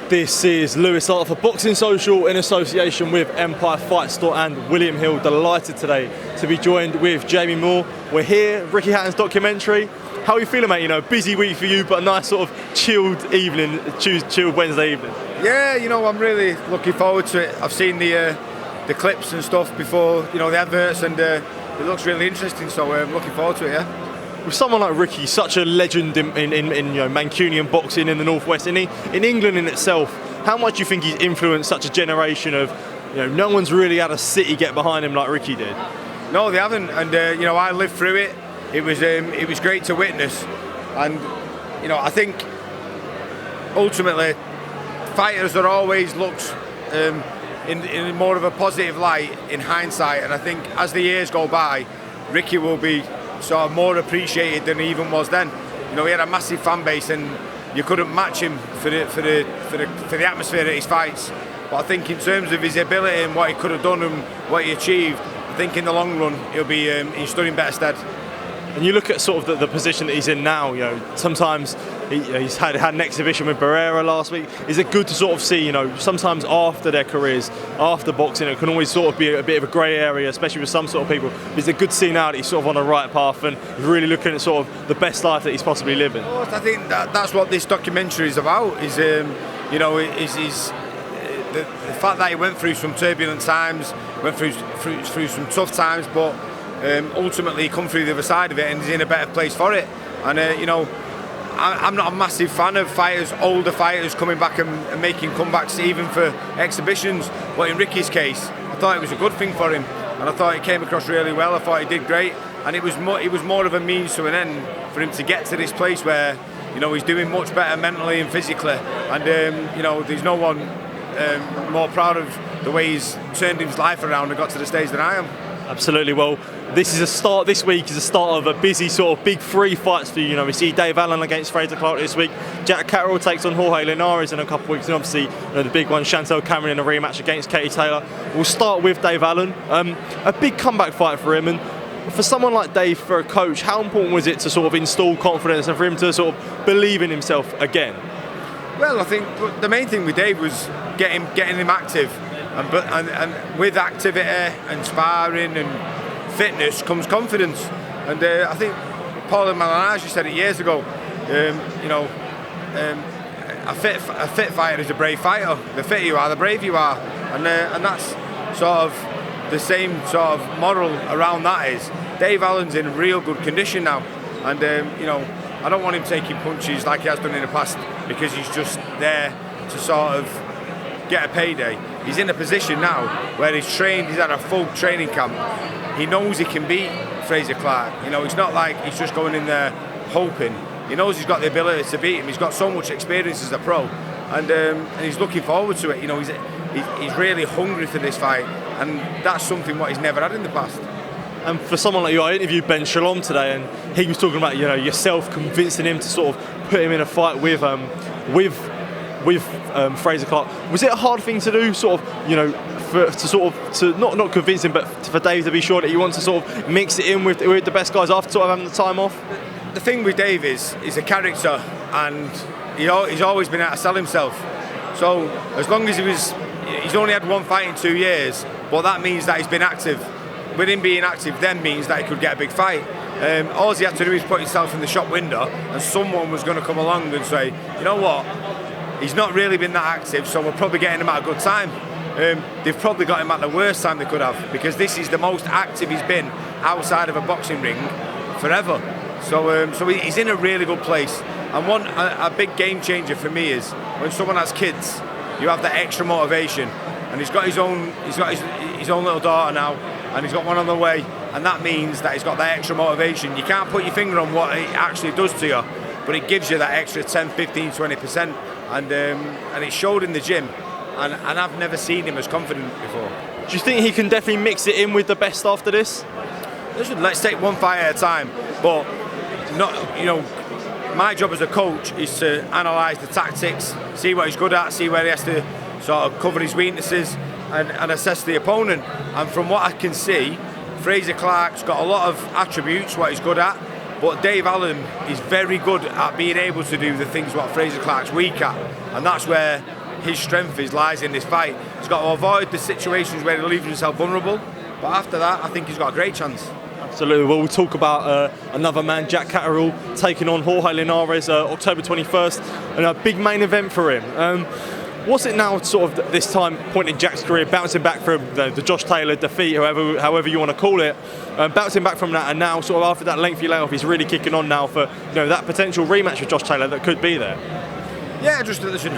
This is Lewis Hart for Boxing Social in association with Empire Fight Store and William Hill. Delighted today to be joined with Jamie Moore. We're here, Ricky Hatton's documentary. How are you feeling, mate? You know, busy week for you, but a nice sort of chilled evening, chilled Wednesday evening. Yeah, you know, I'm really looking forward to it. I've seen the clips and stuff before, you know, the adverts, and it looks really interesting. So I'm looking forward to it. Yeah. With someone like Ricky, such a legend in you know, Mancunian boxing in the Northwest, in England in itself, how much do you think he's influenced such a generation of, you know, no one's really had a city get behind him like Ricky did? No, they haven't, and you know, I lived through it. It was great to witness, and you know, I think ultimately fighters are always looked in more of a positive light in hindsight, and I think as the years go by, Ricky will be sort of more appreciated than he even was then. You know, he had a massive fan base, and you couldn't match him for the atmosphere at his fights. But I think in terms of his ability and what he could have done and what he achieved, I think in the long run he'll be he stood in better stead. And you look at sort of the position that he's in now, you know, sometimes he's had an exhibition with Barrera last week. Is it good to sort of see, you know, sometimes after their careers, after boxing, it can always sort of be a bit of a grey area, especially with some sort of people. Is it good to see now that he's sort of on the right path and really looking at sort of the best life that he's possibly living? I think that's what this documentary is about, is, you know, the fact that he went through some turbulent times, went through some tough times, but ultimately come through the other side of it and is in a better place for it. And you know, I'm not a massive fan of fighters, older fighters coming back and making comebacks even for exhibitions, but in Ricky's case I thought it was a good thing for him, and I thought it came across really well. I thought he did great, and it was more of a means to an end for him to get to this place where, you know, he's doing much better mentally and physically, and you know, there's no one more proud of the way he's turned his life around and got to the stage than I am. Absolutely. Well, this week is a start of a busy sort of big three fights for you. You know, we see Dave Allen against Frazer Clarke this week. Jack Catterall takes on Jorge Linares in a couple of weeks, and obviously, you know, the big one, Chantelle Cameron in a rematch against Katie Taylor. We'll start with Dave Allen. A big comeback fight for him, and for someone like Dave, for a coach, how important was it to sort of install confidence and for him to sort of believe in himself again? Well, I think the main thing with Dave was getting him active. And with activity and sparring and fitness comes confidence. And I think Paul Malignaggi said it years ago. You know, a fit fighter is a brave fighter. The fitter you are, the braver you are, and that's sort of the same sort of model around that. Is Dave Allen's in real good condition now, and you know, I don't want him taking punches like he has done in the past because he's just there to sort of get a payday. He's in a position now where he's trained, he's had a full training camp. He knows he can beat Frazer Clarke. You know, it's not like he's just going in there hoping. He knows he's got the ability to beat him. He's got so much experience as a pro, and he's looking forward to it. You know, he's really hungry for this fight, and that's something what he's never had in the past. And for someone like you, I interviewed Ben Shalom today, and he was talking about, you know, yourself convincing him to sort of put him in a fight with Frazer Clarke. Was it a hard thing to do, sort of, you know, to not convince him, but for Dave to be sure that he wants to sort of mix it in with the best guys after sort of having the time off? The thing with Dave is he's a character, and he's always been able to sell himself. So as long as he's only had one fight in 2 years, but that means that he's been active. With him being active then means that he could get a big fight. All he had to do is put himself in the shop window, and someone was going to come along and say, you know what, he's not really been that active, so we're probably getting him at a good time. They've probably got him at the worst time they could have, because this is the most active he's been outside of a boxing ring forever. So he's in a really good place. And a big game changer for me is when someone has kids, you have that extra motivation. And he's got his own little daughter now, and he's got one on the way, and that means that he's got that extra motivation. You can't put your finger on what it actually does to you, but it gives you that extra 10, 15, 20%. And it showed in the gym, and I've never seen him as confident before. Do you think he can definitely mix it in with the best after this? Listen, let's take one fight at a time, but not, you know, my job as a coach is to analyse the tactics, see what he's good at, see where he has to sort of cover his weaknesses, and assess the opponent. And from what I can see, Frazer Clarke's got a lot of attributes, what he's good at, but Dave Allen is very good at being able to do the things what Frazer Clarke's weak at, and that's where his strength lies in this fight. He's got to avoid the situations where he leaves himself vulnerable. But after that, I think he's got a great chance. Absolutely. Well, we'll talk about another man, Jack Catterall, taking on Jorge Linares October 21st, and a big main event for him. What's it now, sort of this time, point in Jack's career, bouncing back from the Josh Taylor defeat, however you want to call it, bouncing back from that, and now sort of after that lengthy layoff, he's really kicking on now for that potential rematch with Josh Taylor that could be there. Yeah, just listen.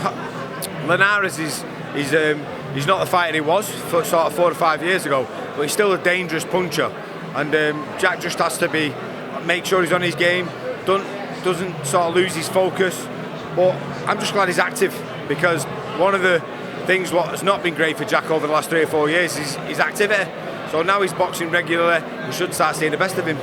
Linares is he's not the fighter he was sort of 4 to 5 years ago, but he's still a dangerous puncher, and Jack just has to make sure he's on his game, doesn't sort of lose his focus. But I'm just glad he's active, because one of the things what has not been great for Jack over the last 3 or 4 years is his activity. So now he's boxing regularly, we should start seeing the best of him.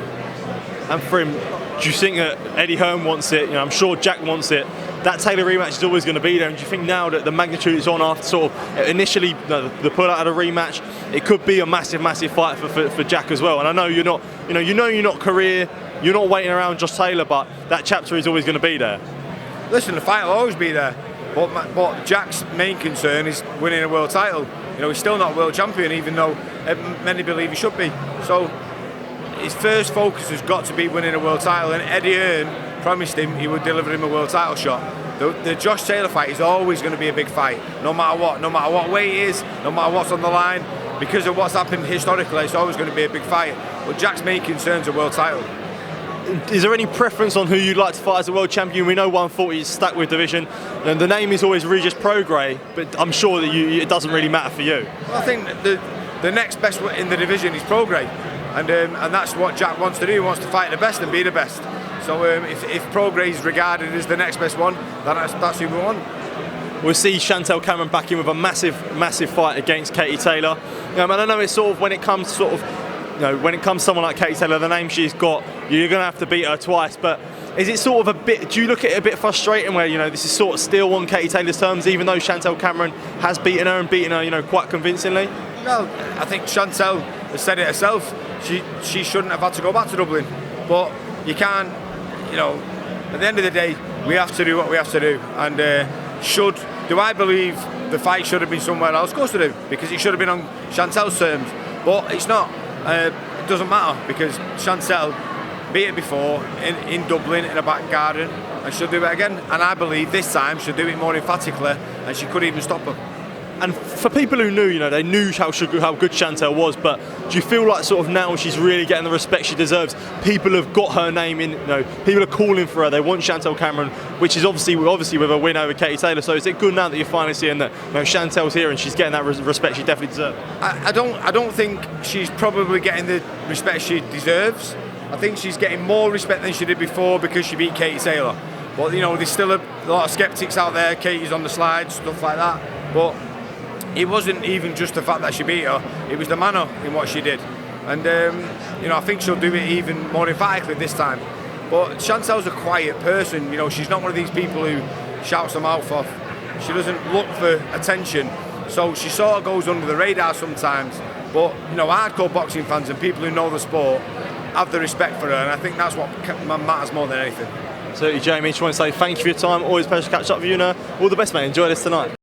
And for him, do you think that Eddie Hearn wants it? I'm sure Jack wants it. That Taylor rematch is always going to be there. And do you think now that the magnitude is on after sort of initially the pull out of the rematch, it could be a massive fight for Jack as well? And I know you're not, you're not career, you're not waiting around Josh Taylor, but that chapter is always going to be there. Listen, the fight will always be there. But Jack's main concern is winning a world title. He's still not world champion, even though many believe he should be. So his first focus has got to be winning a world title, and Eddie Hearn promised him he would deliver him a world title shot. The Josh Taylor fight is always going to be a big fight, no matter what weight it is, no matter what's on the line. Because of what's happened historically, it's always going to be a big fight. But Jack's main concern is a world title. Is there any preference on who you'd like to fight as a world champion? We know 140 is stuck with division, and the name is always Regis Prograis, but I'm sure that it doesn't really matter for you. Well, I think the next best in the division is Prograis, and that's what Jack wants to do. He wants to fight the best and be the best. So if Prograis is regarded as the next best one, then that's who we want. We'll see Chantelle Cameron back in with a massive fight against Katie Taylor. And I know it's sort of when it comes to someone like Katie Taylor, the name she's got, you're going to have to beat her twice. But is it sort of a bit? Do you look at it a bit frustrating where this is sort of still on Katie Taylor's terms, even though Chantelle Cameron has beaten her quite convincingly? Well, I think Chantelle has said it herself. She shouldn't have had to go back to Dublin, but you can't. At the end of the day, we have to do what we have to do. And do I believe the fight should have been somewhere else? Of course I do, because it should have been on Chantelle's terms. But it's not. It doesn't matter, because Chantelle beat it before in Dublin in a back garden, and she'll do it again. And I believe this time she'll do it more emphatically, and she could even stop her. And for people who knew, they knew how good Chantelle was, but do you feel like sort of now she's really getting the respect she deserves? People have got her name in, people are calling for her. They want Chantelle Cameron, which is obviously with a win over Katie Taylor. So is it good now that you're finally seeing that Chantelle's here and she's getting that respect she definitely deserves? I don't think she's probably getting the respect she deserves. I think she's getting more respect than she did before because she beat Katie Taylor. But there's still a lot of skeptics out there. Katie's on the slide, stuff like that. But it wasn't even just the fact that she beat her, it was the manner in what she did. And I think she'll do it even more emphatically this time. But Chantelle's a quiet person, she's not one of these people who shouts her mouth off. She doesn't look for attention, so she sort of goes under the radar sometimes. But hardcore boxing fans and people who know the sport have the respect for her, and I think that's what matters more than anything. Absolutely, Jamie, just want to say thank you for your time, always a pleasure to catch up with you, all the best, mate, enjoy this tonight.